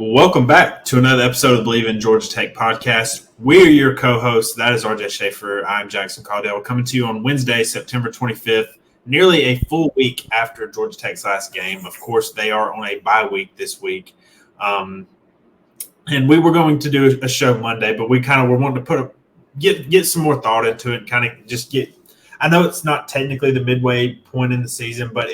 Welcome back to another episode of the Believe in Georgia Tech podcast. We're your co-hosts. That is RJ Schafer. I'm Jackson Caudell, coming to you on Wednesday, September 25th, nearly a full week after Georgia Tech's last game. Of course, they are on a bye week this week. And we were going to do a show Monday, but we kind of were wanting to get some more thought into it and kind of just get – I know it's not technically the midway point in the season, but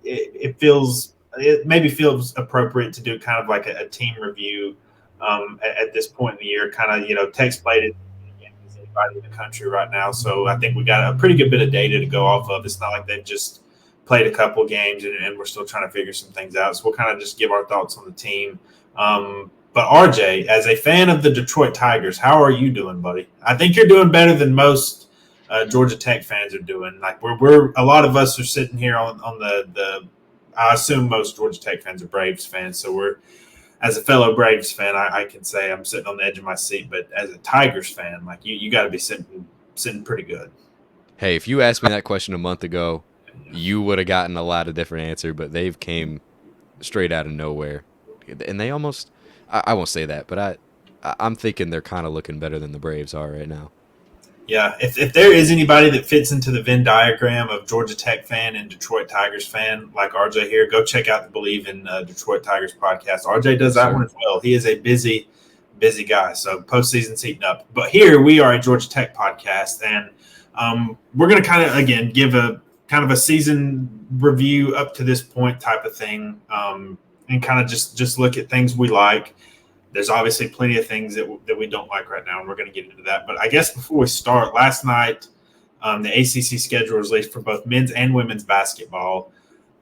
it feels – it maybe feels appropriate to do kind of like a team review at this point in the year. Kind of, Tech's played it against anybody in the country right now. So I think we got a pretty good bit of data to go off of. It's not like they've just played a couple games and we're still trying to figure some things out. So we'll kind of just give our thoughts on the team. But RJ, as a fan of the Detroit Tigers, how are you doing, buddy? I think you're doing better than most Georgia Tech fans are doing. Like we're a lot of us are sitting here on the I assume most Georgia Tech fans are Braves fans, so as a fellow Braves fan, I can say I'm sitting on the edge of my seat. But as a Tigers fan, like you got to be sitting pretty good. Hey, if you asked me that question a month ago, you would have gotten a lot of different answer. But they've came straight out of nowhere, and they almost—I won't say that, but I'm thinking they're kind of looking better than the Braves are right now. Yeah, if there is anybody that fits into the Venn diagram of Georgia Tech fan and Detroit Tigers fan, like RJ here, go check out the Believe in Detroit Tigers podcast. RJ does that one as well. He is a busy guy, so postseason's heating up. But here we are a Georgia Tech podcast, and we're going to kind of, again, give a kind of a season review up to this point type of thing, and kind of just look at things we like. There's obviously plenty of things that we don't like right now, and we're going to get into that. But I guess before we start, last night the ACC schedule was released for both men's and women's basketball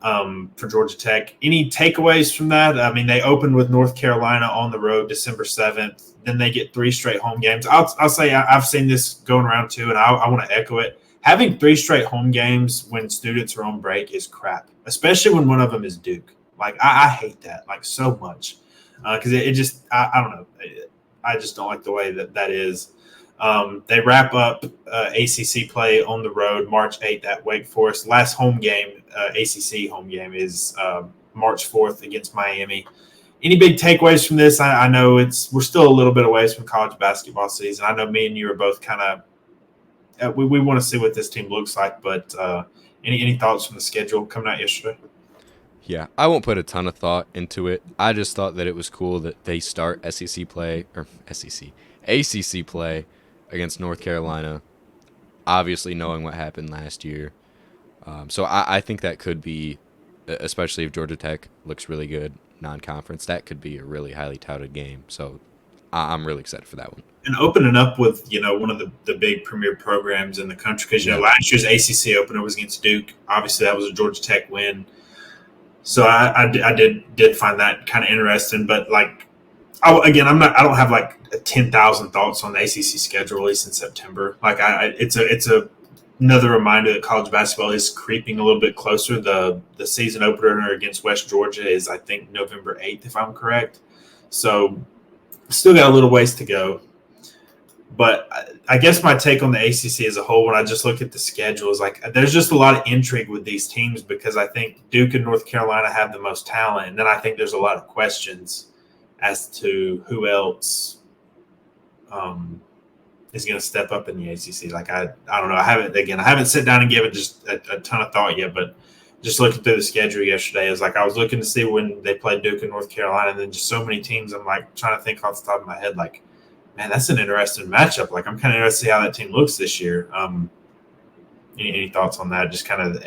for Georgia Tech. Any takeaways from that? I mean, they opened with North Carolina on the road December 7th. Then they get 3 straight home games. I'll say I've seen this going around too, and I want to echo it. Having 3 straight home games when students are on break is crap, especially when one of them is Duke. Like, I hate that, like, so much. Because it just I don't know. I just don't like the way that is. They wrap up ACC play on the road March 8th at Wake Forest. Last home game, ACC home game, is March 4th against Miami. Any big takeaways from this? I know we're still a little bit away from college basketball season. I know me and you are both kind of we want to see what this team looks like. But any thoughts from the schedule coming out yesterday? Yeah, I won't put a ton of thought into it. I just thought that it was cool that they start ACC play against North Carolina, obviously knowing what happened last year. So I think that could be, especially if Georgia Tech looks really good non-conference, that could be a really highly touted game. So I'm really excited for that one. And opening up with, one of the big premier programs in the country, because, last year's ACC opener was against Duke. Obviously, that was a Georgia Tech win. So I did find that kind of interesting, but I don't have like 10,000 thoughts on the ACC schedule released in September. Like it's another reminder that college basketball is creeping a little bit closer. The season opener against West Georgia is, I think, November 8th, if I'm correct. So still got a little ways to go. But I guess my take on the ACC as a whole, when I just look at the schedule, is like there's just a lot of intrigue with these teams because I think Duke and North Carolina have the most talent. And then I think there's a lot of questions as to who else is going to step up in the ACC. Like, I don't know. I haven't sat down and given just a ton of thought yet, but just looking through the schedule yesterday, it was like I was looking to see when they played Duke and North Carolina, and then just so many teams. I'm like trying to think off the top of my head, like, man, that's an interesting matchup. Like, I'm kind of interested to see how that team looks this year. Any thoughts on that? Just kind of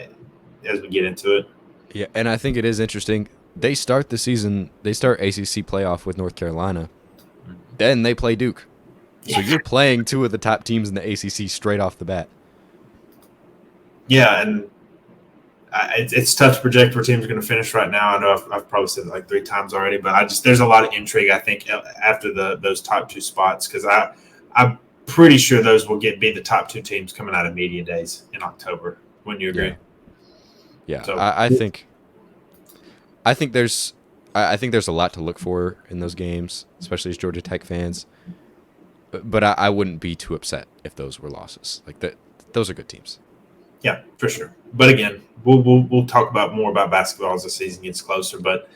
as we get into it. Yeah, and I think it is interesting. They start the season. They start ACC playoff with North Carolina. Then they play Duke. So you're playing 2 of the top teams in the ACC straight off the bat. Yeah, and it's tough to project where teams are going to finish right now. I know I've probably said it like 3 times already, but there's a lot of intrigue, I think, after those top 2 spots, because I'm pretty sure those will be the top 2 teams coming out of media days in October. Wouldn't you agree? Yeah. So, I think there's a lot to look for in those games, especially as Georgia Tech fans. But I wouldn't be too upset if those were losses. Like that, those are good teams. Yeah, for sure. But again, we'll talk more about basketball as the season gets closer. But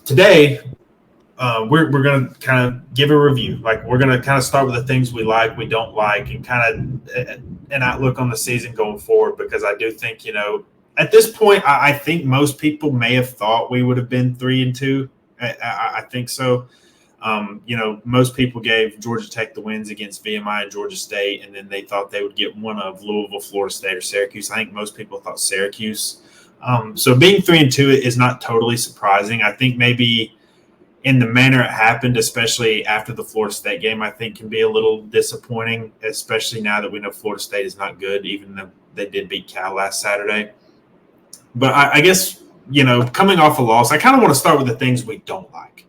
today we're going to kind of give a review. Like we're going to kind of start with the things we like, we don't like, and kind of an outlook on the season going forward. Because I do think at this point, I think most people may have thought we would have been 3-2. I think so. Most people gave Georgia Tech the wins against VMI and Georgia State, and then they thought they would get one of Louisville, Florida State, or Syracuse. I think most people thought Syracuse. So being 3-2 is not totally surprising. I think maybe in the manner it happened, especially after the Florida State game, I think can be a little disappointing, especially now that we know Florida State is not good, even though they did beat Cal last Saturday. But I guess, coming off a loss, I kind of want to start with the things we don't like.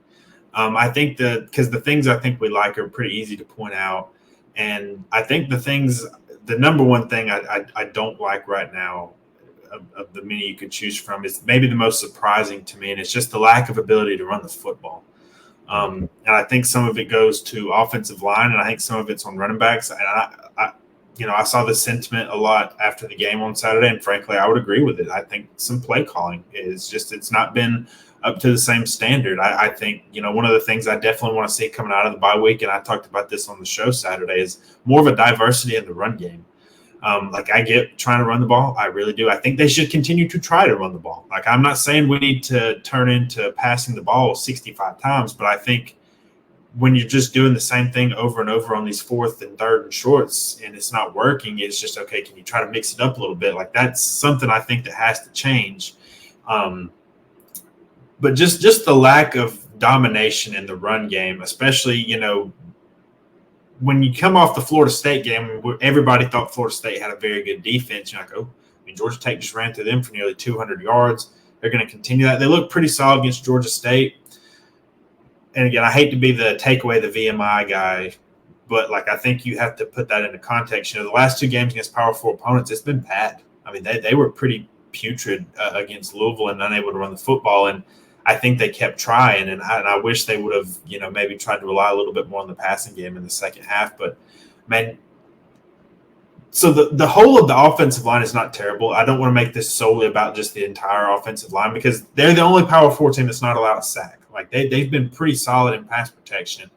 I think because the things I think we like are pretty easy to point out. And I think the number one thing I don't like right now of the many you could choose from is maybe the most surprising to me, and it's just the lack of ability to run the football. And I think some of it goes to offensive line, and I think some of it's on running backs. And I saw the sentiment a lot after the game on Saturday, and frankly, I would agree with it. I think some play calling it's not been up to the same standard. I think, one of the things I definitely want to see coming out of the bye week, and I talked about this on the show Saturday, is more of a diversity in the run game. I get trying to run the ball. I really do. I think they should continue to try to run the ball. I'm not saying we need to turn into passing the ball 65 times, but I think when you're just doing the same thing over and over on these 4th and 3rd and shorts and it's not working, it's just, okay, can you try to mix it up a little bit? That's something I think that has to change. But just the lack of domination in the run game, especially, when you come off the Florida State game, everybody thought Florida State had a very good defense. You're like, Georgia Tech just ran through them for nearly 200 yards. They're going to continue that. They look pretty solid against Georgia State. And again, I hate to be the takeaway the VMI guy, but I think you have to put that into context. The last 2 games against Power 4 opponents, it's been bad. They were pretty putrid against Louisville and unable to run the football. And I think they kept trying, and I wish they would have, maybe tried to rely a little bit more on the passing game in the second half. But, man, so the whole of the offensive line is not terrible. I don't want to make this solely about just the entire offensive line because they're the only Power 4 team that's not allowed a sack. They've been pretty solid in pass protection.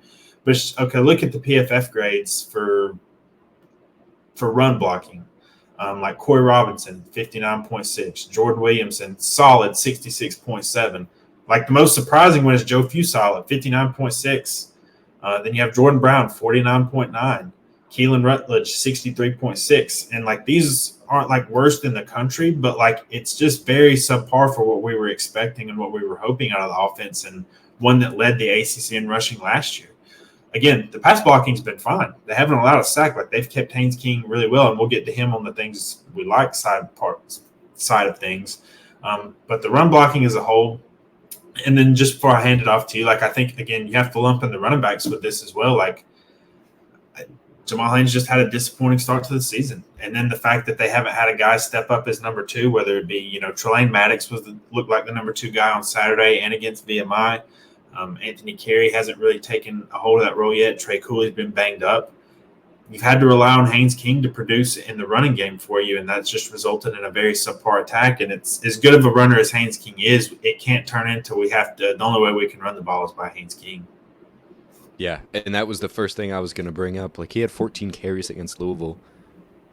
But, okay, look at the PFF grades for run blocking. Corey Robinson, 59.6. Jordan Williamson, solid, 66.7. The most surprising one is Joe Fusile at 59.6. Then you have Jordan Brown, 49.9. Keelan Rutledge, 63.6. And these aren't worst in the country, but it's just very subpar for what we were expecting and what we were hoping out of the offense, and one that led the ACC in rushing last year. Again, the pass blocking's been fine. They haven't allowed a sack. They've kept Haynes King really well, and we'll get to him on the things we like side of things. But the run blocking as a whole. And then just before I hand it off to you, I think, again, you have to lump in the running backs with this as well. Jamal Haynes just had a disappointing start to the season. And then the fact that they haven't had a guy step up as number 2, whether it be, Trelane Maddox looked like the number 2 guy on Saturday and against VMI. Anthony Carey hasn't really taken a hold of that role yet. Trey Cooley's been banged up. You've had to rely on Haynes King to produce in the running game for you, and that's just resulted in a very subpar attack. And it's as good of a runner as Haynes King is, it can't turn into the only way we can run the ball is by Haynes King. Yeah, and that was the first thing I was going to bring up. He had 14 carries against Louisville.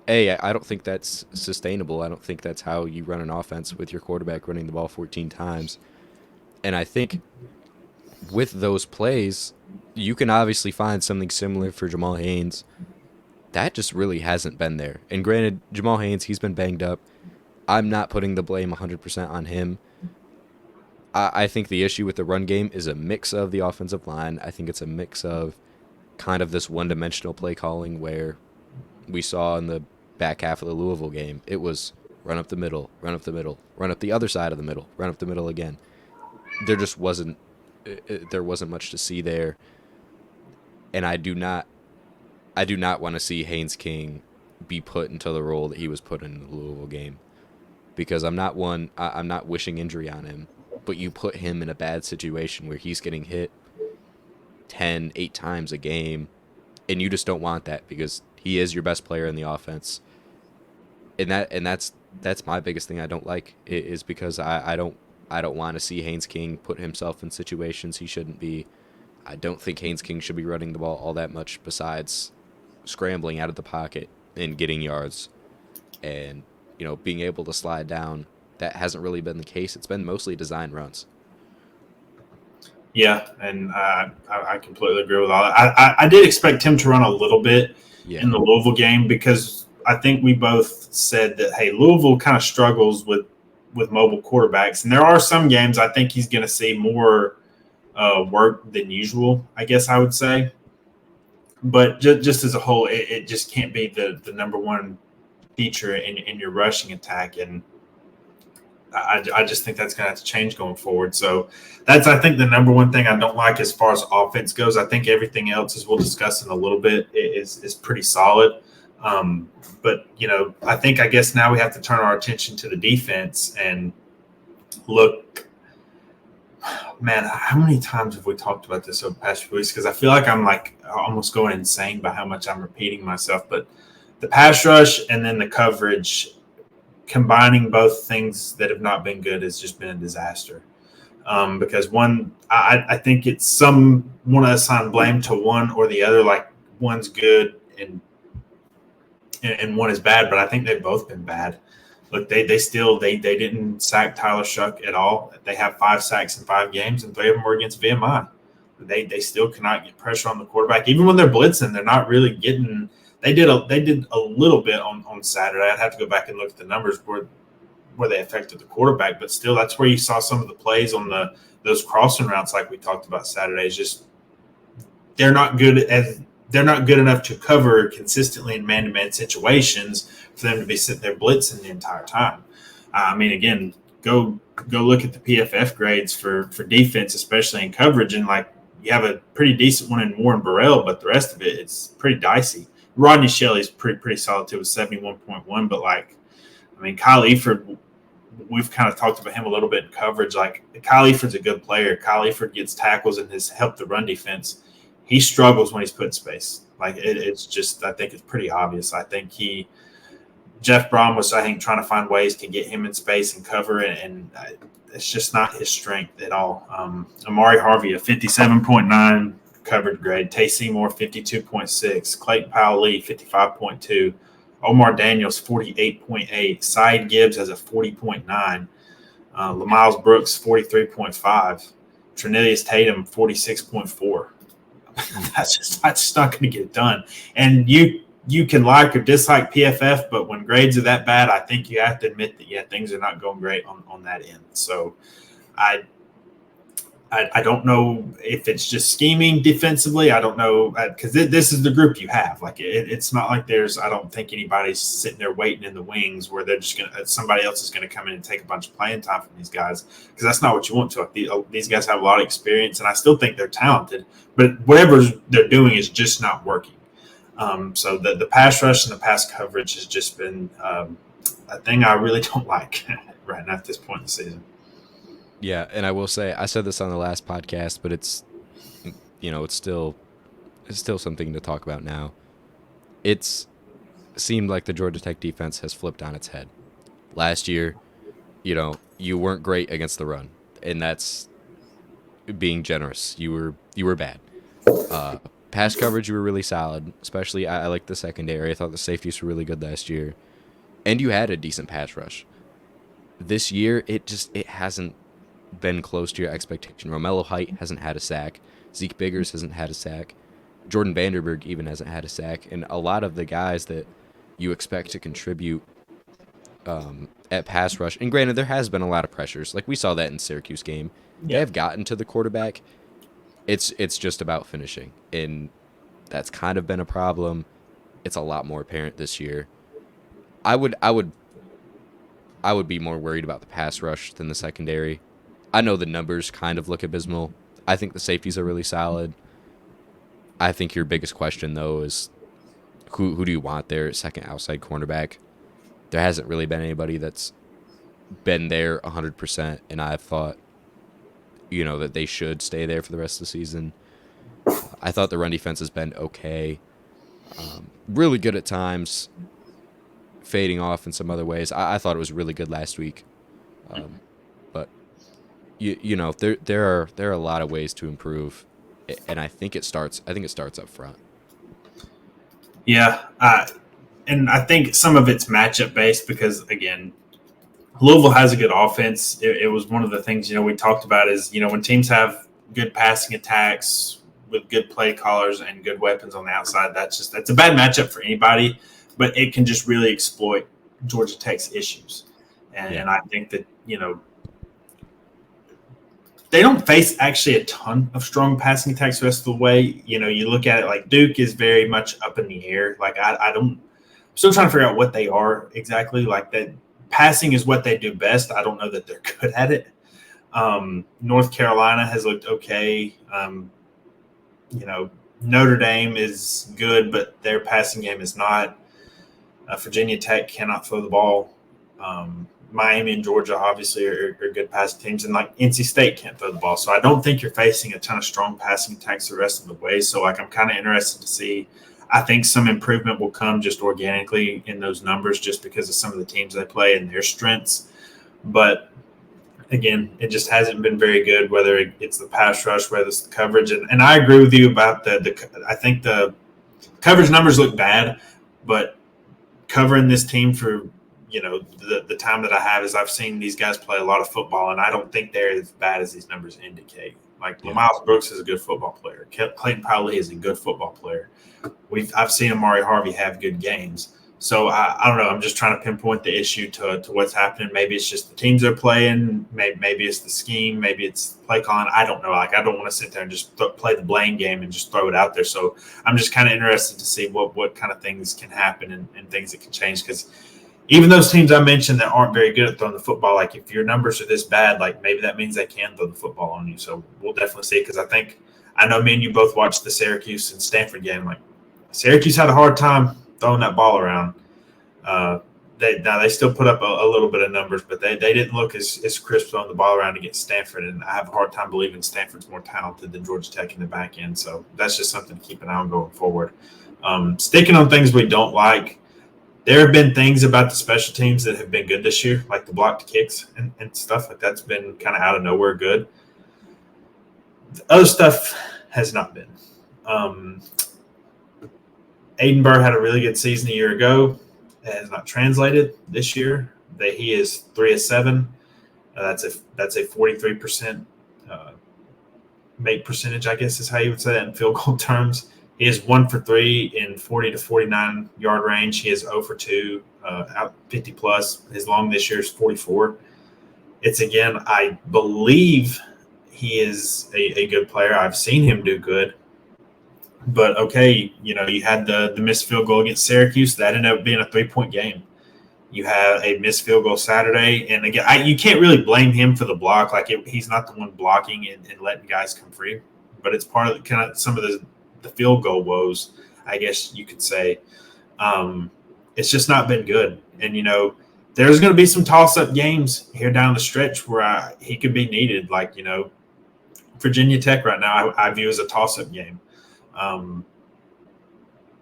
I don't think that's sustainable. I don't think that's how you run an offense with your quarterback running the ball 14 times. And I think with those plays, you can obviously find something similar for Jamal Haynes. That just really hasn't been there. And granted, Jamal Haynes, he's been banged up. I'm not putting the blame 100% on him. I think the issue with the run game is a mix of the offensive line. I think it's a mix of kind of this one-dimensional play calling where we saw in the back half of the Louisville game. It was run up the middle, run up the middle, run up the other side of the middle, run up the middle again. There wasn't much to see there. And I do not want to see Haynes King be put into the role that he was put in the Louisville game, because I'm not wishing injury on him, but you put him in a bad situation where he's getting hit 8 times a game, and you just don't want that because he is your best player in the offense. And that's my biggest thing I don't like, is because I don't want to see Haynes King put himself in situations he shouldn't be. I don't think Haynes King should be running the ball all that much besides scrambling out of the pocket and getting yards and, being able to slide down. That hasn't really been the case. It's been mostly design runs. Yeah, and I completely agree with all that. I did expect him to run a little bit Yeah. in the Louisville game because I think we both said that, hey, Louisville kind of struggles with mobile quarterbacks, and there are some games I think he's going to see more work than usual, I guess I would say. But just as a whole, it just can't be the number one feature in your rushing attack, and I just think that's going to have to change going forward. So that's, I think, the number one thing I don't like as far as offense goes. I think everything else, as we'll discuss in a little bit, is pretty solid. But, I guess now we have to turn our attention to the defense and look. Man, how many times have we talked about this over the past few weeks? Because I feel like I'm like almost going insane by how much I'm repeating myself. But the pass rush and then the coverage, combining both things that have not been good, has just been a disaster. Because one, I think it's some want to assign blame to one or the other. Like one's good and one is bad, but I think they've both been bad. Look, they didn't sack Tyler Shuck at all. They have 5 sacks in 5 games, and 3 of them were against VMI. They still cannot get pressure on the quarterback, even when they're blitzing. They're not really getting. They did a little bit on Saturday. I'd have to go back and look at the numbers where they affected the quarterback, but still, that's where you saw some of the plays on those crossing routes, like we talked about Saturday. Is just they're not good enough to cover consistently in man-to-man situations for them to be sitting there blitzing the entire time. I mean, again, go look at the PFF grades for defense, especially in coverage, and like you have a pretty decent one in Warren Burrell, but the rest of it, it's pretty dicey. Rodney Shelley's pretty solid too with 71.1, but Kyle Eford, we've kind of talked about him a little bit in coverage. Like Kyle Eford's a good player. Kyle Eford gets tackles and has helped the run defense. He struggles when he's put in space. Like it's just, I think it's pretty obvious. I think Jeff Brom was, I think, trying to find ways to get him in space and cover, and it's just not his strength at all. Amari Harvey, a 57.9 coverage grade. Tay Seymour, 52.6. Clayton Powell-Lee, 55.2. Omar Daniels, 48.8. Syed Gibbs has a 40.9. LaMiles Brooks, 43.5. Trinilius Tatum, 46.4. That's just not going to get it done. And you can like or dislike PFF, but when grades are that bad, I think you have to admit that, things are not going great on that end. So I don't know if it's just scheming defensively. I don't know, because this is the group you have. Like it's not like I don't think anybody's sitting there waiting in the wings where they're just somebody else is going to come in and take a bunch of playing time from these guys, because that's not what you want to. Like, these guys have a lot of experience, and I still think they're talented, but whatever they're doing is just not working. So the pass rush and the pass coverage has just been a thing I really don't like right now at this point in the season. Yeah, and I will say, I said this on the last podcast, but it's still something to talk about now. It seemed like the Georgia Tech defense has flipped on its head. Last year, you weren't great against the run, and that's being generous. You were bad. Pass coverage, you were really solid. Especially, I like the secondary. I thought the safeties were really good last year, and you had a decent pass rush. This year, it hasn't been close to your expectation. Romello Height hasn't had a sack. Zeke Biggers hasn't had a sack. Jordan Vanderberg even hasn't had a sack. And a lot of the guys that you expect to contribute at pass rush, and granted, there has been a lot of pressures. Like we saw that in Syracuse game. Yeah. They have gotten to the quarterback. It's just about finishing. And that's kind of been a problem. It's a lot more apparent this year. I would be more worried about the pass rush than the secondary. I know the numbers kind of look abysmal. I think the safeties are really solid. I think your biggest question, though, is who do you want there at second outside cornerback? There hasn't really been anybody that's been there 100%, and I've thought, that they should stay there for the rest of the season. I thought the run defense has been okay. Really good at times, fading off in some other ways. I thought it was really good last week. But there are a lot of ways to improve, And I think it starts. I think it starts up front. Yeah, and I think some of it's matchup based because again, Louisville has a good offense. It was one of the things we talked about is when teams have good passing attacks with good play callers and good weapons on the outside. That's a bad matchup for anybody, but it can just really exploit Georgia Tech's issues. And I think that they don't face actually a ton of strong passing attacks the rest of the way. You look at it like Duke is very much up in the air. Like I don't. I'm still trying to figure out what they are exactly. Like that passing is what they do best. I don't know that they're good at it. North Carolina has looked okay. Notre Dame is good, but their passing game is not. Virginia Tech cannot throw the ball. Miami and Georgia obviously are good passing teams, and like NC State can't throw the ball. So I don't think you're facing a ton of strong passing attacks the rest of the way. So like I'm kind of interested to see. I think some improvement will come just organically in those numbers, just because of some of the teams they play and their strengths. But again, it just hasn't been very good. Whether it's the pass rush, whether it's the coverage, and I agree with you about the. I think the coverage numbers look bad, but covering this team for the time that I have is I've seen these guys play a lot of football, and I don't think they're as bad as these numbers indicate. Like Miles Brooks is a good football player. Clayton Powley is a good football player. I've seen Amari Harvey have good games. So I don't know. I'm just trying to pinpoint the issue to what's happening. Maybe it's just the teams they're playing. Maybe it's the scheme. Maybe it's play calling. I don't know. Like I don't want to sit there and just play the blame game and just throw it out there. So I'm just kind of interested to see what kind of things can happen and things that can change, because even those teams I mentioned that aren't very good at throwing the football, like if your numbers are this bad, like maybe that means they can throw the football on you. So we'll definitely see, because I know me and you both watched the Syracuse and Stanford game. Like Syracuse had a hard time throwing that ball around. They still put up a little bit of numbers, but they didn't look as crisp throwing the ball around against Stanford. And I have a hard time believing Stanford's more talented than Georgia Tech in the back end. So that's just something to keep an eye on going forward. Sticking on things we don't like, there have been things about the special teams that have been good this year, like the blocked kicks and stuff like that's been kind of out of nowhere good. The other stuff has not been. Aiden Burr had a really good season a year ago. It has not translated this year. He is 3 of 7. That's a 43% make percentage, I guess is how you would say that in field goal terms. He is 1 for 3 in 40 to 49 yard range. He is 0 for 2 out 50 plus. His long this year is 44. It's again, I believe he is a good player. I've seen him do good. But okay, you had the missed field goal against Syracuse. That ended up being a 3-point game. You had a missed field goal Saturday, and again, you can't really blame him for the block. Like he's not the one blocking and letting guys come free, but it's part of kind of some of the field goal woes, I guess you could say. It's just not been good, and there's going to be some toss-up games here down the stretch where he could be needed. Like Virginia Tech right now, I view as a toss-up game.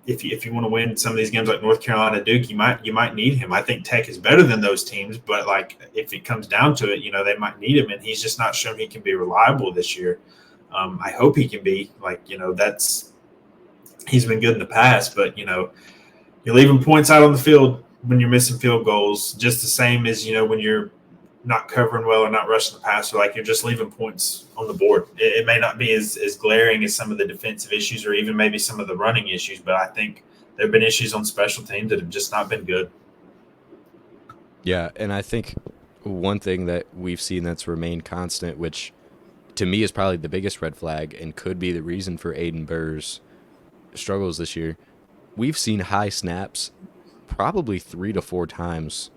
If you want to win some of these games like North Carolina, Duke, you might need him. I think Tech is better than those teams, but like if it comes down to it, they might need him, and he's just not shown he can be reliable this year. I hope he can be. He's been good in the past, but you're leaving points out on the field when you're missing field goals, just the same as when you're not covering well or not rushing the passer. Like you're just leaving points on the board. It may not be as glaring as some of the defensive issues or even maybe some of the running issues, but I think there have been issues on special teams that have just not been good. Yeah, and I think one thing that we've seen that's remained constant, which to me is probably the biggest red flag and could be the reason for Aiden Burr's struggles this year, we've seen high snaps probably 3 to 4 times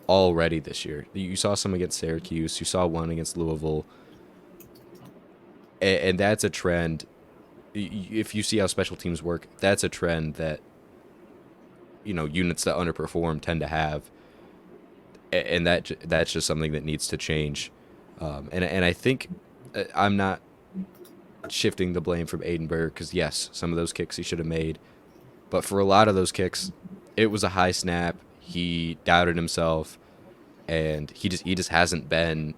already this year. You saw some against Syracuse. You saw one against Louisville. And that's a trend. If you see how special teams work, that's a trend that units that underperform tend to have. And that's just something that needs to change. And I think I'm not shifting the blame from Aiden Burr because, yes, some of those kicks he should have made. But for a lot of those kicks, it was a high snap. He doubted himself, and he just hasn't been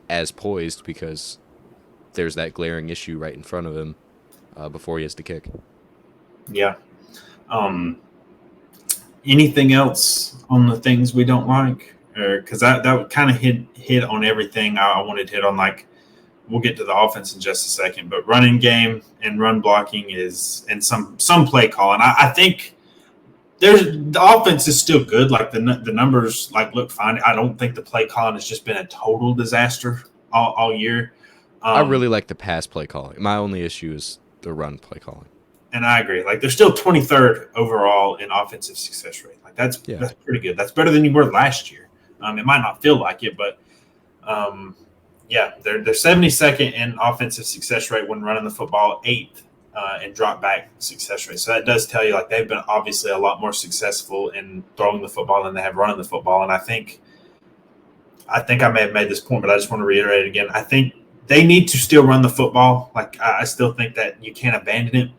as poised because there's that glaring issue right in front of him before he has to kick. Yeah. Anything else on the things we don't like? Because that kind of hit on everything I wanted to hit on. Like, we'll get to the offense in just a second, but running game and run blocking and some play calling. I think the offense is still good. Like the numbers look fine. I don't think the play calling has just been a total disaster all year. I really like the pass play calling. My only issue is the run play calling. And I agree. Like, they're still 23rd overall in offensive success rate. Like, that's pretty good. That's better than you were last year. It might not feel like it, but yeah, they're 72nd in offensive success rate when running the football, 8th in drop back success rate. So that does tell you, like, they've been obviously a lot more successful in throwing the football than they have running the football. And I think I may have made this point, but I just want to reiterate it again. I think they need to still run the football. Like, I still think that you can't abandon it.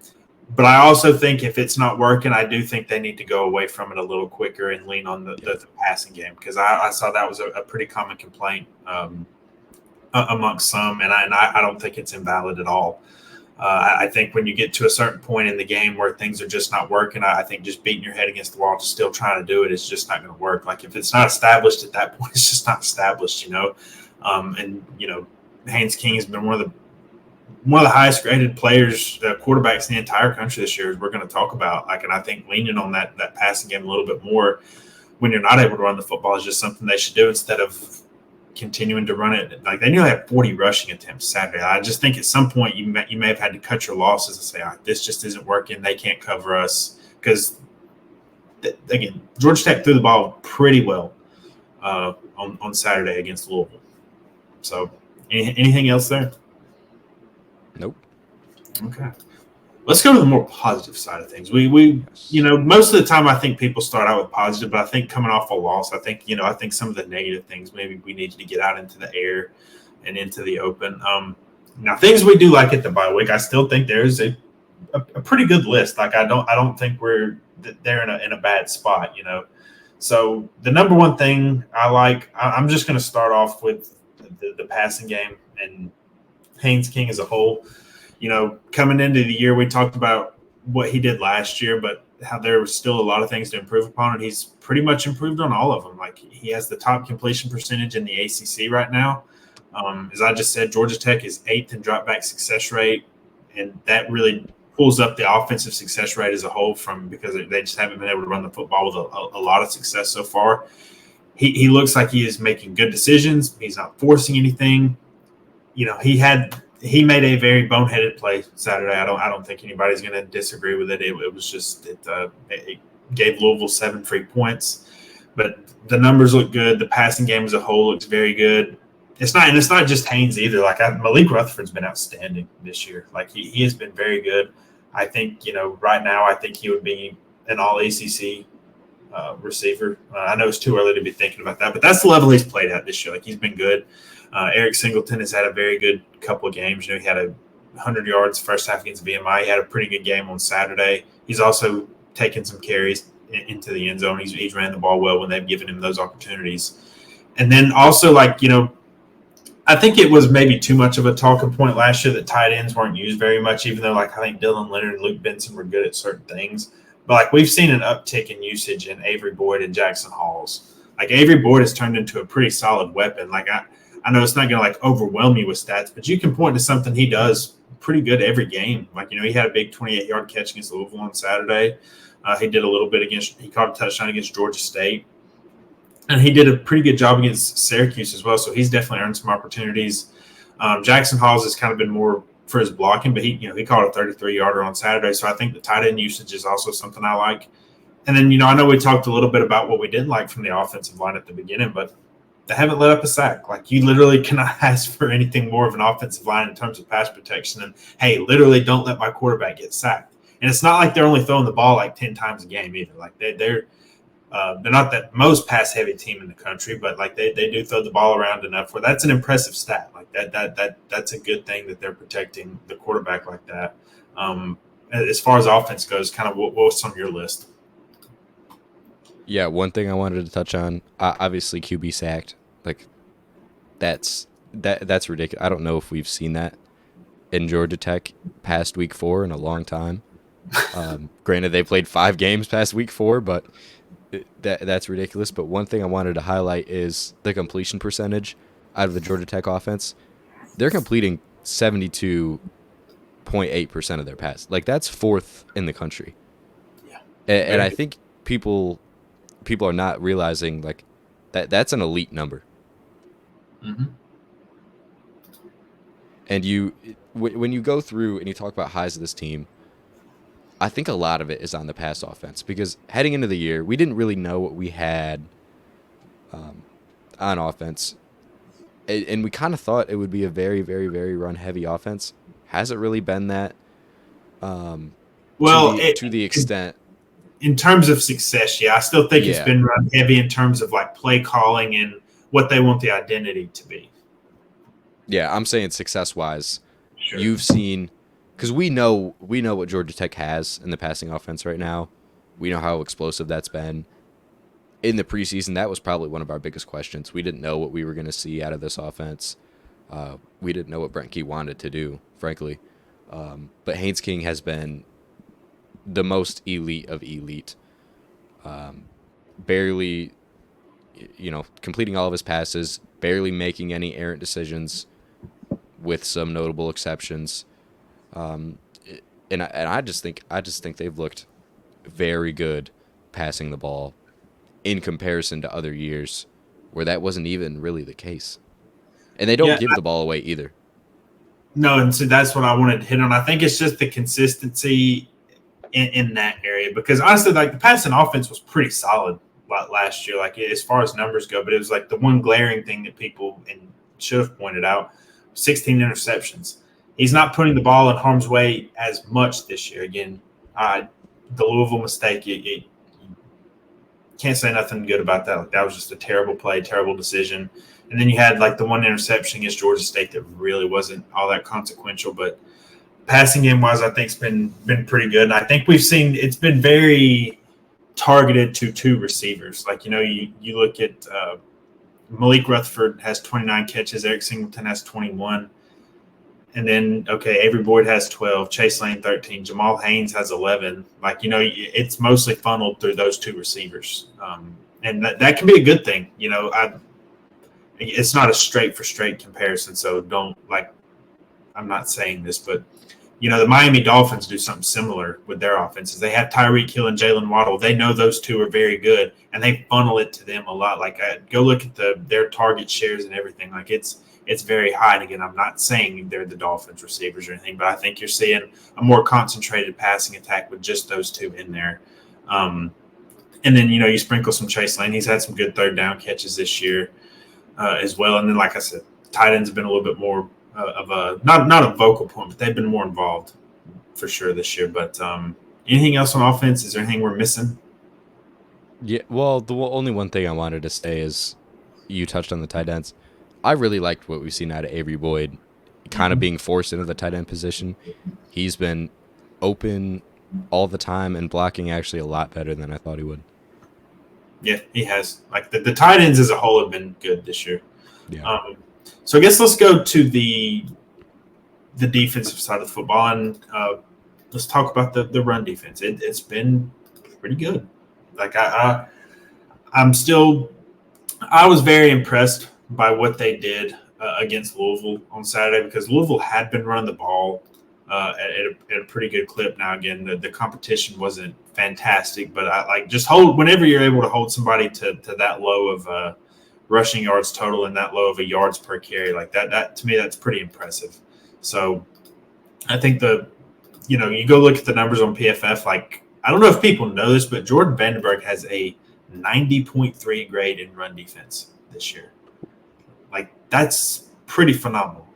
But I also think if it's not working, I do think they need to go away from it a little quicker and lean on the passing game, because I saw that was a pretty common complaint amongst some, and I don't think it's invalid at all. I think when you get to a certain point in the game where things are just not working, I think just beating your head against the wall, just still trying to do it, is just not going to work. Like, if it's not established at that point, it's just not established, And Haynes King has been one of the highest graded players, quarterbacks in the entire country this year, as we're going to talk about. Like, and I think leaning on that passing game a little bit more when you're not able to run the football is just something they should do instead of continuing to run it. Like, they nearly had 40 rushing attempts Saturday. I just think at some point you may have had to cut your losses and say, this just isn't working. They can't cover us, because again, Georgia Tech threw the ball pretty well on Saturday against Louisville. So anything else there? Nope. Okay. Let's go to the more positive side of things. We most of the time I think people start out with positive, but I think coming off a loss, I think some of the negative things maybe we need to get out into the air and into the open. Now, things we do like at the bye week, I still think there's a pretty good list. Like, I don't think they're in a bad spot, So the number one thing I like, I'm just going to start off with the passing game and Haynes King as a whole. Coming into the year, we talked about what he did last year, but how there was still a lot of things to improve upon, and he's pretty much improved on all of them. Like, he has the top completion percentage in the ACC right now. As I just said, Georgia Tech is 8th in dropback success rate, and that really pulls up the offensive success rate as a whole because they just haven't been able to run the football with a lot of success so far. He looks like he is making good decisions. He's not forcing anything. He made a very boneheaded play Saturday. I don't think anybody's going to disagree with it. It was just it gave Louisville 7 free points, but the numbers look good. The passing game as a whole looks very good. It's not just Haynes either. Like, Malik Rutherford's been outstanding this year. Like, he has been very good. I think right now I think he would be an all ACC receiver. I know it's too early to be thinking about that, but that's the level he's played at this year. Like, he's been good. Eric Singleton has had a very good couple of games. He had 100 yards first half against VMI. He had a pretty good game on Saturday. He's also taken some carries into the end zone. He's ran the ball well when they've given him those opportunities. And then also, I think it was maybe too much of a talking point last year that tight ends weren't used very much, even though, I think Dylan Leonard and Luke Benson were good at certain things. But, we've seen an uptick in usage in Avery Boyd and Jackson Halls. Like, Avery Boyd has turned into a pretty solid weapon. Like, I know it's not going to overwhelm you with stats, but you can point to something he does pretty good every game. Like, he had a big 28-yard catch against Louisville on Saturday. He did a little bit he caught a touchdown against Georgia State. And he did a pretty good job against Syracuse as well. So he's definitely earned some opportunities. Jackson Halls has kind of been more for his blocking, but he caught a 33-yarder on Saturday. So I think the tight end usage is also something I like. And then, I know we talked a little bit about what we didn't like from the offensive line at the beginning, but they haven't let up a sack. Like, you literally cannot ask for anything more of an offensive line in terms of pass protection than, hey, literally don't let my quarterback get sacked. And it's not like they're only throwing the ball 10 times a game either. Like, they're not that most pass heavy team in the country, but they do throw the ball around enough where that's an impressive stat. Like, that's a good thing that they're protecting the quarterback like that. As far as offense goes, kind of what's on your list? Yeah, one thing I wanted to touch on, obviously QB sacked. Like, that's ridiculous. I don't know if we've seen that in Georgia Tech past week 4 in a long time. Granted, they played 5 games past week 4, but that's ridiculous. But one thing I wanted to highlight is the completion percentage out of the Georgia Tech offense. They're completing 72.8% of their passes. Like, that's 4th in the country. Yeah. And I think people are not realizing, like, that's an elite number. Mm-hmm. And when you go through and you talk about highs of this team, I think a lot of it is on the pass offense, because heading into the year, we didn't really know what we had on offense. And we kind of thought it would be a very, very, very run-heavy offense. Hasn't really been that Well, to the extent. In terms of success, yeah, I still think it's Yeah. been run heavy in terms of like play calling and what they want the identity to be. Yeah, I'm saying success-wise, Sure. you've seen, because we know what Georgia Tech has in the passing offense right now. We know how explosive that's been. In the preseason, that was probably one of our biggest questions. We didn't know what we were going to see out of this offense. We didn't know what Brent Key wanted to do, frankly. But Haynes King has been the most elite of elite. Barely, completing all of his passes, barely making any errant decisions, with some notable exceptions. And I just think they've looked very good passing the ball in comparison to other years where that wasn't even really the case. And they don't give the ball away either. No, and so that's what I wanted to hit on. I think it's just the consistency in that area, because honestly, like, the passing offense was pretty solid last year, like as far as numbers go, but it was like the one glaring thing that people should have pointed out: 16 interceptions. He's not putting the ball in harm's way as much this year. Again, the Louisville mistake, you can't say nothing good about that. Like, that was just a terrible play, terrible decision. And then you had like the one interception against Georgia State that really wasn't all that consequential, but passing game wise, I think it's been pretty good. And I think we've seen it's been very targeted to 2 receivers. Like, you look at Malik Rutherford has 29 catches, Eric Singleton has 21. And then, Avery Boyd has 12, Chase Lane 13, Jamal Haynes has 11. Like, it's mostly funneled through those 2 receivers. And that can be a good thing. It's not a straight for straight comparison. So I'm not saying this, but the Miami Dolphins do something similar with their offenses. They have Tyreek Hill and Jalen Waddle. They know those 2 are very good, and they funnel it to them a lot. Like, go look at their target shares and everything. Like, it's very high. And again, I'm not saying they're the Dolphins receivers or anything, but I think you're seeing a more concentrated passing attack with just those 2 in there. And then, you sprinkle some Chase Lane. He's had some good third down catches this year as well. And then, like I said, tight ends have been a little bit more of a not a vocal point, but they've been more involved for sure this year. But anything else on offense? Is there anything we're missing? Yeah, well, the only one thing I wanted to say is you touched on the tight ends. I really liked what we've seen out of Avery Boyd, kind of being forced into the tight end position. He's been open all the time and blocking actually a lot better than I thought he would. Yeah, he has. Like, the tight ends as a whole have been good this year. Yeah. So I guess let's go to the defensive side of the football, and let's talk about the run defense. It's been pretty good. Like, I was very impressed by what they did against Louisville on Saturday, because Louisville had been running the ball at a pretty good clip. Now, again, the competition wasn't fantastic, but I like just whenever you're able to hold somebody to that low of rushing yards total and that low of a yards per carry, like that to me, that's pretty impressive. So I think you go look at the numbers on PFF. Like, I don't know if people know this, but Jordan Vandenberg has a 90.3 grade in run defense this year. Like, that's pretty phenomenal.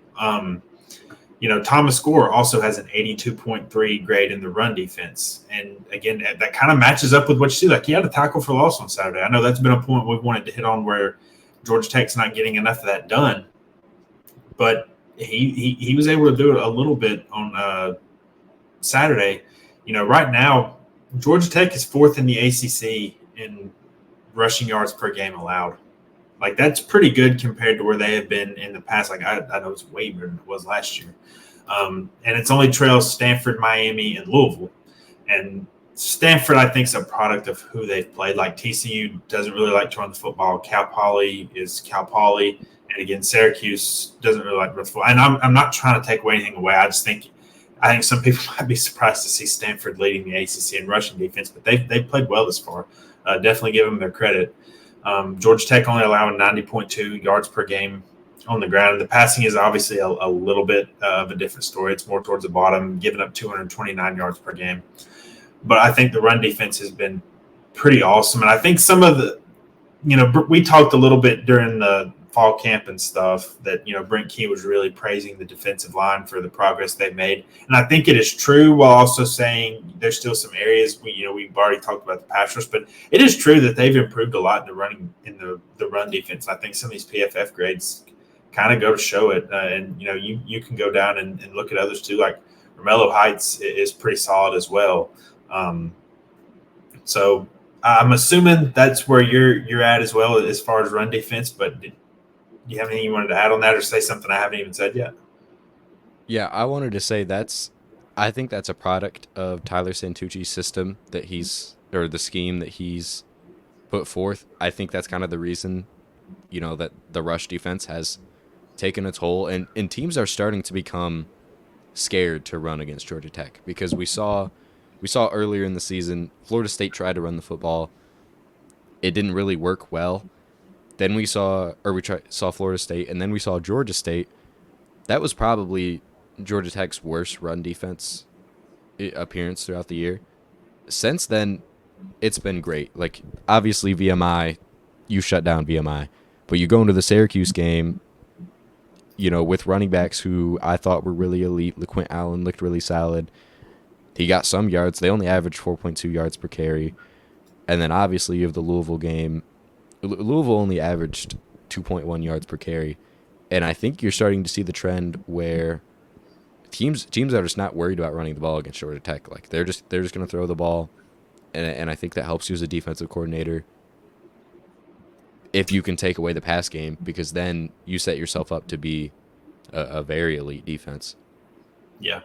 Thomas Gore also has an 82.3 grade in the run defense. And again, that kind of matches up with what you see. Like, he had a tackle for loss on Saturday. I know that's been a point we've wanted to hit on, where Georgia Tech's not getting enough of that done. But he was able to do it a little bit on Saturday. Right now, Georgia Tech is 4th in the ACC in rushing yards per game allowed. Like, that's pretty good compared to where they have been in the past. Like, I know it's way better than it was last year. And it's only trails Stanford, Miami, and Louisville. And Stanford, I think, is a product of who they've played. Like TCU doesn't really like to run the football. Cal Poly is Cal Poly. And again, Syracuse doesn't really like to run the football. And I'm not trying to take anything away. I think some people might be surprised to see Stanford leading the ACC in rushing defense, but they've played well this far. Definitely give them their credit. Georgia Tech only allowing 90.2 yards per game on the ground. The passing is obviously a little bit of a different story. It's more towards the bottom, giving up 229 yards per game. But I think the run defense has been pretty awesome. And I think some of the, we talked a little bit during the fall camp and stuff that, Brent Key was really praising the defensive line for the progress they've made. And I think it is true, while also saying there's still some areas we've already talked about the pass rush, but it is true that they've improved a lot in the run defense. I think some of these PFF grades kind of go to show it. And you can go down and look at others too. Like Romello Heights is pretty solid as well. So I'm assuming that's where you're at as well as far as run defense, but do you have anything you wanted to add on that or say something I haven't even said yet? Yeah, I wanted to say I think that's a product of Tyler Santucci's system or the scheme that he's put forth. I think that's kind of the reason, that the rush defense has taken a toll, and teams are starting to become scared to run against Georgia Tech, because we saw earlier in the season Florida State tried to run the football. It didn't really work well. Then we saw Florida State, and then we saw Georgia State. That was probably Georgia Tech's worst run defense appearance throughout the year. Since then, it's been great. Like, obviously VMI, you shut down VMI, but you go into the Syracuse game, with running backs who I thought were really elite. LaQuint Allen looked really solid. He got some yards. They only averaged 4.2 yards per carry. And then obviously you have the Louisville game. Louisville only averaged 2.1 yards per carry. And I think you're starting to see the trend where teams are just not worried about running the ball against Georgia Tech. Like, they're just going to throw the ball. And I think that helps you as a defensive coordinator if you can take away the pass game, because then you set yourself up to be a very elite defense. Yeah.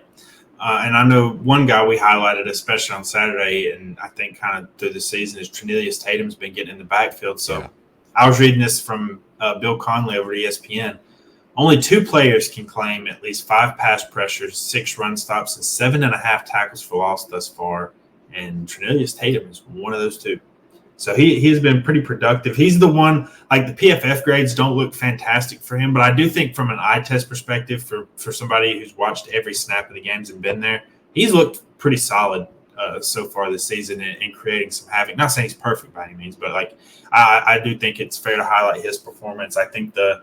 And I know one guy we highlighted, especially on Saturday, and I think kind of through the season, is Trinilius Tatum's been getting in the backfield. So yeah. I was reading this from Bill Conley over at ESPN. Only 2 players can claim at least 5 pass pressures, 6 run stops, and 7.5 tackles for loss thus far. And Trinilius Tatum is one of those 2. So he has been pretty productive. He's the one, like, the PFF grades don't look fantastic for him, but I do think from an eye test perspective, for somebody who's watched every snap of the games and been there, he's looked pretty solid so far this season in creating some havoc. Not saying he's perfect by any means, but like I do think it's fair to highlight his performance. I think the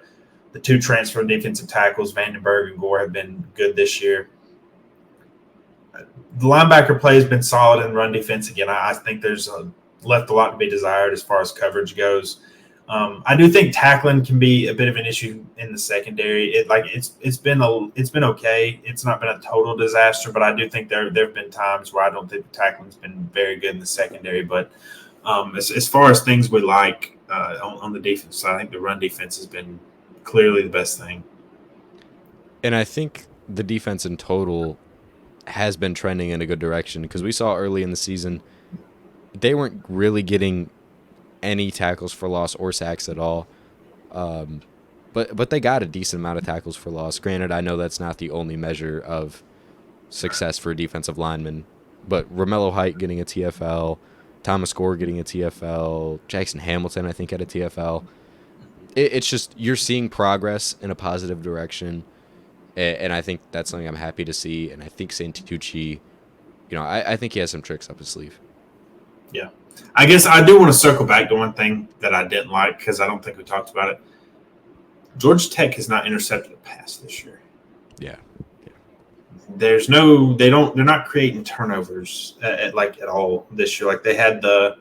2 transfer defensive tackles, Vandenberg and Gore, have been good this year. The linebacker play has been solid in run defense. Again, I think there's left a lot to be desired as far as coverage goes. I do think tackling can be a bit of an issue in the secondary. It's been okay. It's not been a total disaster, but I do think there have been times where I don't think the tackling's been very good in the secondary. But as far as things we like on the defense side, I think the run defense has been clearly the best thing. And I think the defense in total has been trending in a good direction, because we saw early in the season they weren't really getting any tackles for loss or sacks at all. But they got a decent amount of tackles for loss. Granted, I know that's not the only measure of success for a defensive lineman, but Romello Height getting a TFL, Thomas Gore getting a TFL, Jackson Hamilton, I think, had a TFL. It's just, you're seeing progress in a positive direction, and I think that's something I'm happy to see. And I think Santucci, I think he has some tricks up his sleeve. Yeah. I guess I do want to circle back to one thing that I didn't like, because I don't think we talked about it. Georgia Tech has not intercepted a pass this year. Yeah. They're not creating turnovers at all this year. Like, they had the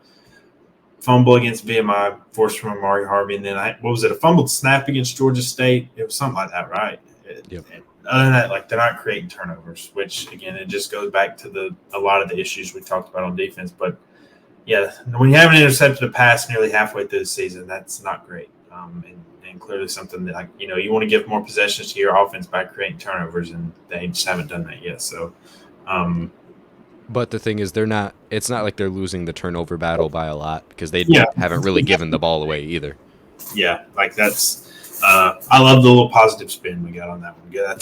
fumble against VMI forced from Amari Harvey, and then a fumbled snap against Georgia State? It was something like that, right? Yep. Other than that, they're not creating turnovers, which, again, it just goes back to a lot of the issues we talked about on defense. But yeah, when you haven't intercepted a pass nearly halfway through the season, that's not great. And and clearly something that, like, you want to give more possessions to your offense by creating turnovers, and they just haven't done that yet. So, um, But the thing is, they're not. It's not like they're losing the turnover battle by a lot because they yeah, haven't really given the ball away either. yeah, like that's. I love the little positive spin we got on that one. Yeah,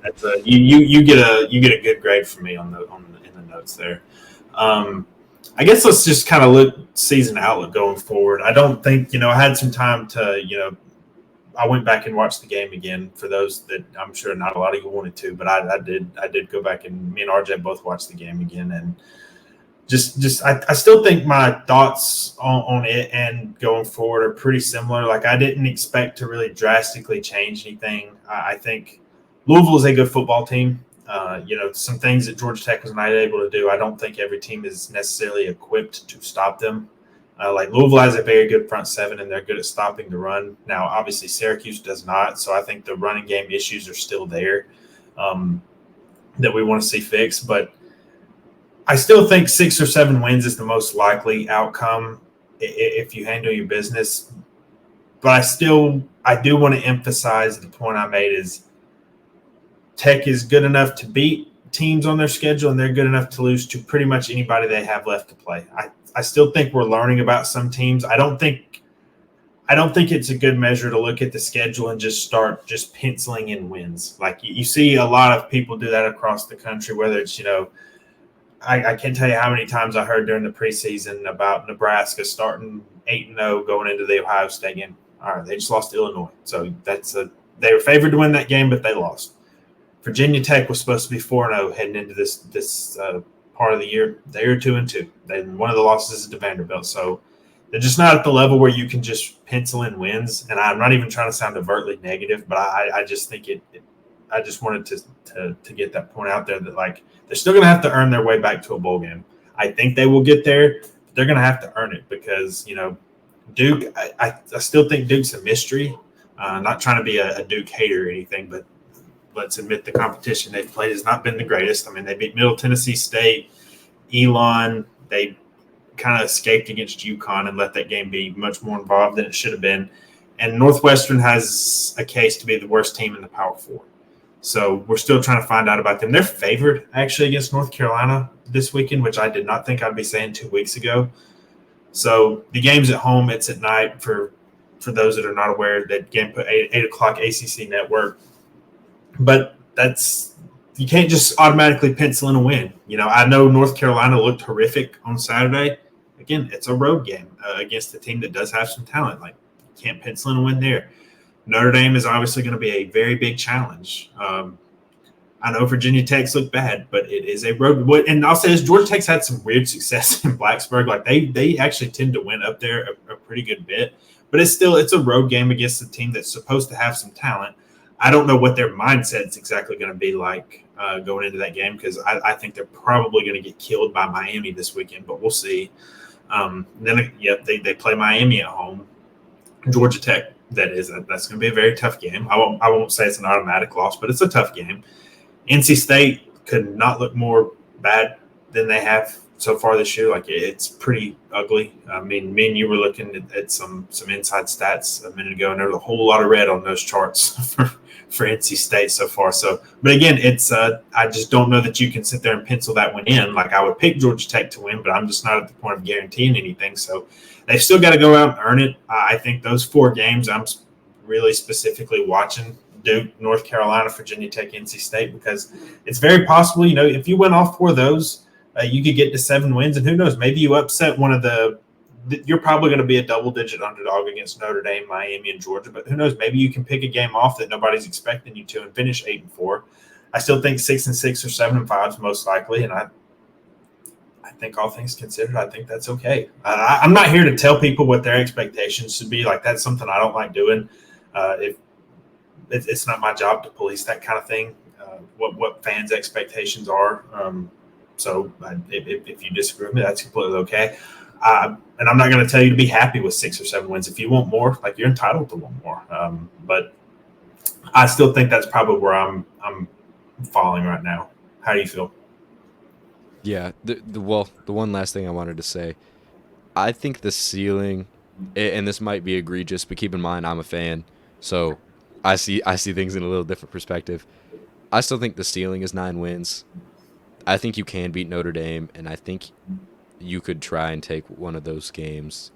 that's a you get a good grade from me in the notes there. I guess let's just kind of look season outlook going forward. I don't think I had some time to I went back and watched the game again for those that I'm sure not a lot of you wanted to, but I did. I did go back, and me and RJ both watched the game again, and I still think my thoughts on it and going forward are pretty similar. Like, I didn't expect to really drastically change anything. I think Louisville is a good football team. Some things that Georgia Tech was not able to do, I don't think every team is necessarily equipped to stop them. Like, Louisville has a very good front seven, and they're good at stopping the run. Now, obviously, Syracuse does not, so I think the running game issues are still there that we want to see fixed. But I still think 6 or 7 wins is the most likely outcome if you handle your business. But I do want to emphasize the point I made is Tech is good enough to beat teams on their schedule, and they're good enough to lose to pretty much anybody they have left to play. I still think we're learning about some teams. I don't think it's a good measure to look at the schedule and just start just penciling in wins. Like, you see a lot of people do that across the country, whether it's I can't tell you how many times I heard during the preseason about Nebraska starting 8-0 going into the Ohio State game. All right, they just lost to Illinois, so they were favored to win that game, but they lost. Virginia Tech was supposed to be 4-0 heading into this part of the year. They are 2-2. Then one of the losses is to Vanderbilt, so they're just not at the level where you can just pencil in wins. And I'm not even trying to sound overtly negative, but I just think I just wanted to get that point out there that, like, they're still going to have to earn their way back to a bowl game. I think they will get there, but they're going to have to earn it because, Duke, I still think Duke's a mystery. Not trying to be a Duke hater or anything, but let's admit the competition they've played has not been the greatest. I mean, they beat Middle Tennessee State, Elon. They kind of escaped against UConn and let that game be much more involved than it should have been. And Northwestern has a case to be the worst team in the Power Four. So we're still trying to find out about them. They're favored, actually, against North Carolina this weekend, which I did not think I'd be saying 2 weeks ago. So the game's at home. It's at night for those that are not aware. That game put 8 o'clock ACC network. But you can't just automatically pencil in a win. I know North Carolina looked horrific on Saturday. Again, it's a road game against a team that does have some talent. Like, you can't pencil in a win there. Notre Dame is obviously going to be a very big challenge. I know Virginia Tech's looked bad, but it is a road. And I'll say this, Georgia Tech's had some weird success in Blacksburg. Like, they actually tend to win up there a pretty good bit. But it's a road game against a team that's supposed to have some talent. I don't know what their mindset's exactly going to be like going into that game because I think they're probably going to get killed by Miami this weekend, but we'll see. They play Miami at home. Georgia Tech, that's going to be a very tough game. I won't say it's an automatic loss, but it's a tough game. NC State could not look more bad than they have so far this year. Like, it's pretty ugly. I mean, me and you were looking at some inside stats a minute ago, and there's a whole lot of red on those charts for NC State so far. So, but again, it's I just don't know that you can sit there and pencil that one in. Like, I would pick Georgia Tech to win, but I'm just not at the point of guaranteeing anything. So they've still got to go out and earn it. I think those 4 games I'm really specifically watching: Duke, North Carolina, Virginia Tech, NC State, because it's very possible, if you win all 4 of those, you could get to 7 wins, and who knows, maybe you upset one of you're probably going to be a double-digit underdog against Notre Dame, Miami, and Georgia, but who knows, maybe you can pick a game off that nobody's expecting you to and finish 8-4. I still think 6-6 or 7-5 is most likely, and I think all things considered, I think that's okay. I'm not here to tell people what their expectations should be. Like, that's something I don't like doing. It's not my job to police that kind of thing, what fans' expectations are. So if you disagree with me, that's completely okay. And I'm not going to tell you to be happy with 6 or 7 wins. If you want more, like, you're entitled to want more. But I still think that's probably where I'm falling right now. How do you feel? Yeah. The one last thing I wanted to say, I think the ceiling, and this might be egregious, but keep in mind I'm a fan. So I see things in a little different perspective. I still think the ceiling is 9 wins. I think you can beat Notre Dame, and I think you could try and take one of those games,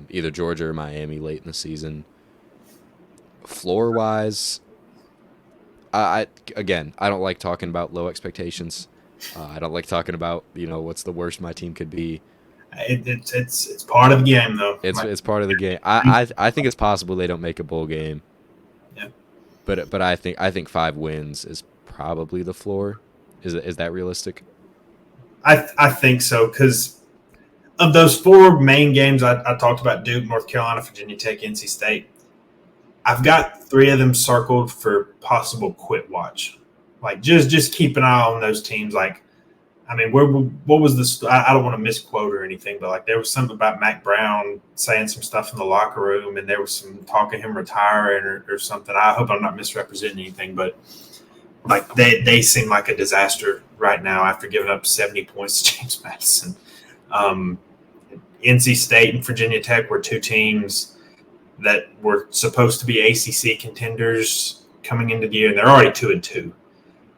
either Georgia or Miami late in the season. Floor wise, I again, I don't like talking about low expectations. I don't like talking about what's the worst my team could be. It's part of the game though. It's part of the game. I think it's possible they don't make a bowl game, Yeah. but I think 5 wins is probably the floor. Is that realistic? I think so because of those four main games I talked about: Duke, North Carolina, Virginia Tech, NC State. I've got three of them circled for possible quit watch. Like just keep an eye on those teams. Like, I mean, what was this? I don't want to misquote or anything, but like there was something about Mac Brown saying some stuff in the locker room, and there was some talk of him retiring or something. I hope I'm not misrepresenting anything, but like they seem like a disaster right now after giving up 70 points to James Madison. Um, NC State and Virginia Tech were two teams that were supposed to be ACC contenders coming into the year, and they're already 2-2.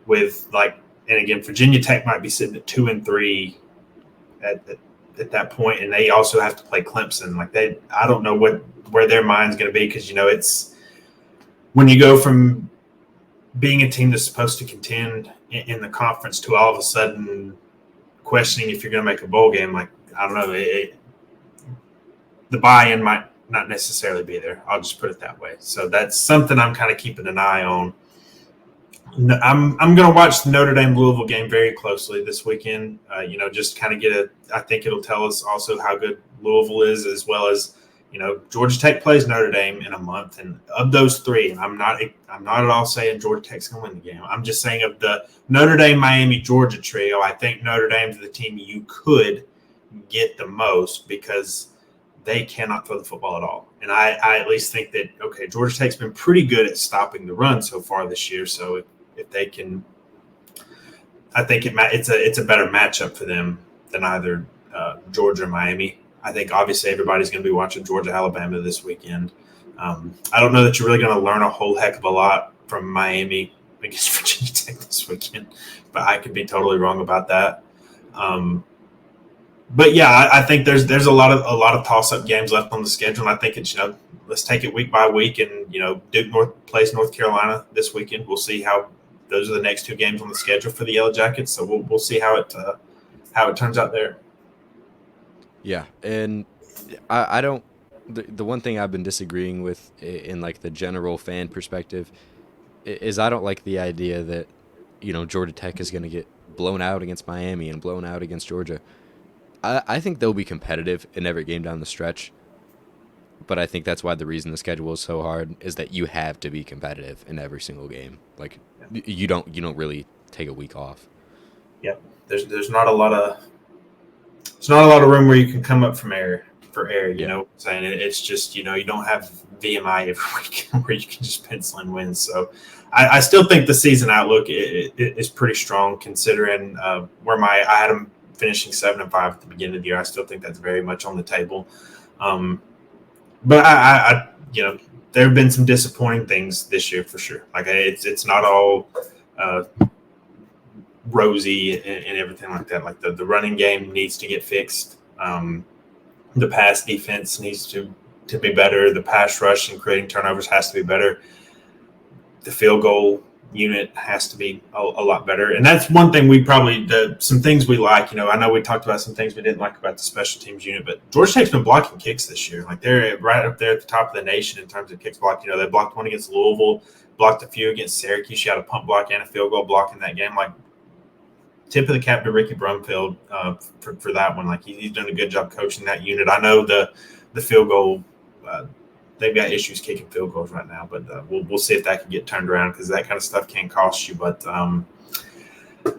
With like, and again, Virginia Tech might be sitting at 2-3 at that point, and they also have to play Clemson. Like I don't know where their mind's going to be because it's when you go from being a team that's supposed to contend in the conference to all of a sudden questioning if you're going to make a bowl game. Like I don't know, the buy-in might not necessarily be there. I'll just put it that way. So that's something I'm kind of keeping an eye on. I'm going to watch the Notre Dame Louisville game very closely this weekend. Just kind of I think it'll tell us also how good Louisville is, as well as Georgia Tech plays Notre Dame in a month, and of those three, and I'm not at all saying Georgia Tech's going to win the game. I'm just saying of the Notre Dame, Miami, Georgia trio, I think Notre Dame's the team you could get the most because they cannot throw the football at all. And I at least think that, okay, Georgia Tech's been pretty good at stopping the run so far this year. So if they can, I think it's a better matchup for them than either Georgia or Miami. I think obviously everybody's going to be watching Georgia, Alabama this weekend. I don't know that you're really going to learn a whole heck of a lot from Miami against Virginia Tech this weekend, but I could be totally wrong about that. But yeah, I think there's a lot of toss up games left on the schedule, and I think it's let's take it week by week, and Duke plays North Carolina this weekend. We'll see how those are the next two games on the schedule for the Yellow Jackets, so we'll see how it turns out there. Yeah, and I don't. The one thing I've been disagreeing with in like the general fan perspective is I don't like the idea that Georgia Tech is going to get blown out against Miami and blown out against Georgia. I think they'll be competitive in every game down the stretch, but I think that's why the reason the schedule is so hard is that you have to be competitive in every single game. Like you don't really take a week off. Yeah, there's not a lot of room where you can come up for air. You know what I'm saying? It's just you don't have VMI every week where you can just pencil in wins. So I still think the season outlook is pretty strong considering where I had them finishing 7-5 at the beginning of the year. I still think that's very much on the table. But I there have been some disappointing things this year for sure. Like it's not all rosy and everything like that. Like the running game needs to get fixed. The pass defense needs to be better. The pass rush and creating turnovers has to be better. The field goal unit has to be a lot better. And that's one thing some things we like. I know we talked about some things we didn't like about the special teams unit, but Georgia Tech's been blocking kicks this year. Like they're right up there at the top of the nation in terms of kicks blocked. They blocked one against Louisville, blocked a few against Syracuse. She had a punt block and a field goal block in that game. Like tip of the cap to Ricky Brumfield for that one. Like he's done a good job coaching that unit. I know the field goal. They've got issues kicking field goals right now, but we'll see if that can get turned around because that kind of stuff can cost you. But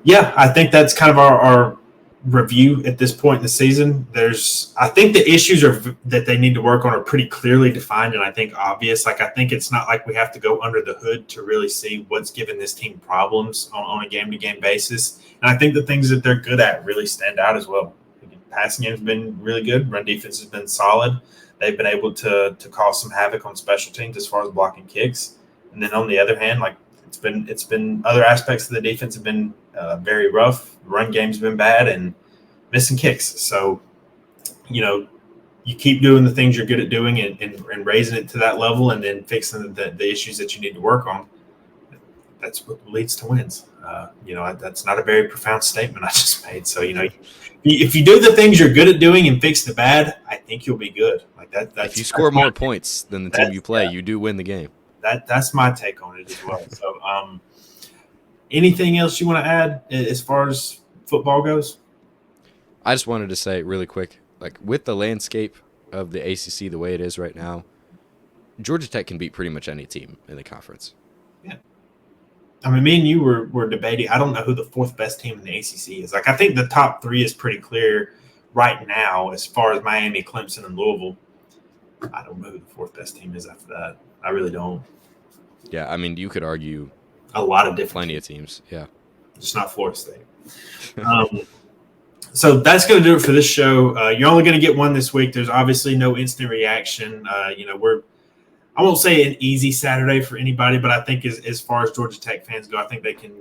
yeah, I think that's kind of our review at this point in the season. I think the issues that they need to work on are pretty clearly defined and I think obvious. Like I think it's not like we have to go under the hood to really see what's giving this team problems on a game-to-game basis. And I think the things that they're good at really stand out as well. Passing game has been really good. Run defense has been solid. They've been able to cause some havoc on special teams as far as blocking kicks. And then on the other hand, like it's been other aspects of the defense have been very rough. Run game's been bad and missing kicks. So, you keep doing the things you're good at doing and raising it to that level, and then fixing the issues that you need to work on. That's what leads to wins. That's not a very profound statement I just made. So, if you do the things you're good at doing and fix the bad, I think you'll be good. Like that. If you score more points than the team you play, you do win the game. That's my take on it as well. So, anything else you want to add as far as football goes? I just wanted to say really quick, like with the landscape of the ACC the way it is right now, Georgia Tech can beat pretty much any team in the conference. Yeah. I mean, me and you were debating. I don't know who the fourth best team in the ACC is. Like, I think the top three is pretty clear right now as far as Miami, Clemson, and Louisville. I don't know who the fourth best team is after that. I really don't. Yeah, I mean, you could argue a lot of different plenty of teams. Yeah. Just not Florida State. So that's going to do it for this show. You're only going to get one this week. There's obviously no instant reaction. I won't say an easy Saturday for anybody, but I think as far as Georgia Tech fans go, I think they can,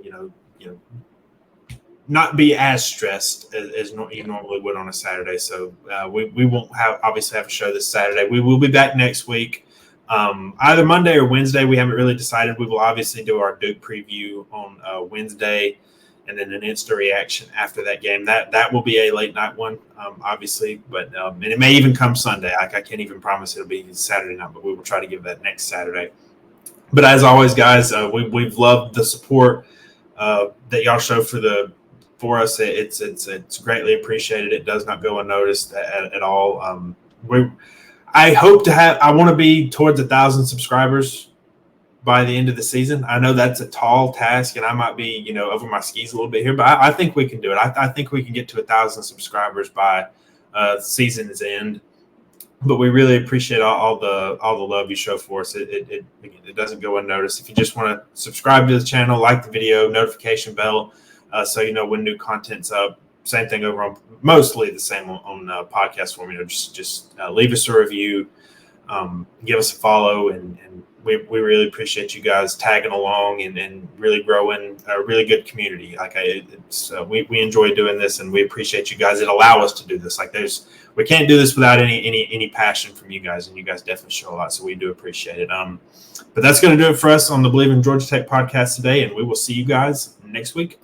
not be as stressed as you normally would on a Saturday. So we won't obviously have a show this Saturday. We will be back next week, either Monday or Wednesday. We haven't really decided. We will obviously do our Duke preview on Wednesday, and then an instant reaction after that game. That will be a late night one, obviously, but and it may even come Sunday. I can't even promise it'll be Saturday night, but we will try to give that next Saturday. But as always, guys, we've loved the support that y'all show for us. It's greatly appreciated. It does not go unnoticed at all. I want to be towards 1,000 subscribers by the end of the season. I know that's a tall task, and I might be, over my skis a little bit here, but I think we can do it. I think we can get to 1,000 subscribers by season's end. But we really appreciate all the love you show for us. It doesn't go unnoticed. If you just want to subscribe to the channel, like the video, notification bell, so you know when new content's up. Same thing over on mostly the same on podcast form. Just leave us a review, give us a follow, and we really appreciate you guys tagging along and really growing a really good community. Like we enjoy doing this, and we appreciate you guys that allow us to do this. Like we can't do this without any passion from you guys, and you guys definitely show a lot. So we do appreciate it. But that's going to do it for us on the Believe in Georgia Tech podcast today, and we will see you guys next week.